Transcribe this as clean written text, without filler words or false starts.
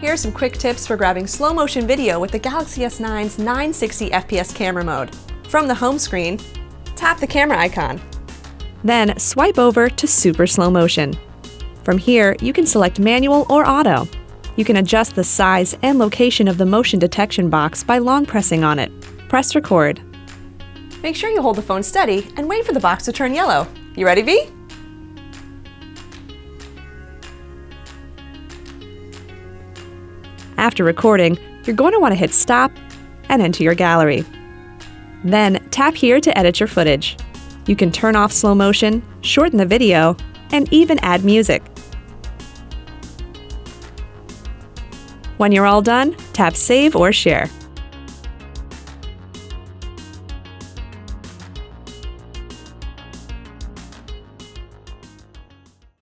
Here are some quick tips for grabbing slow motion video with the Galaxy S9's 960 FPS camera mode. From the home screen, tap the camera icon. Then swipe over to super slow motion. From here, you can select manual or auto. You can adjust the size and location of the motion detection box by long pressing on it. Press record. Make sure you hold the phone steady and wait for the box to turn yellow. You ready, V? After recording, you're going to want to hit stop and enter your gallery. Then tap here to edit your footage. You can turn off slow motion, shorten the video, and even add music. When you're all done, tap save or share.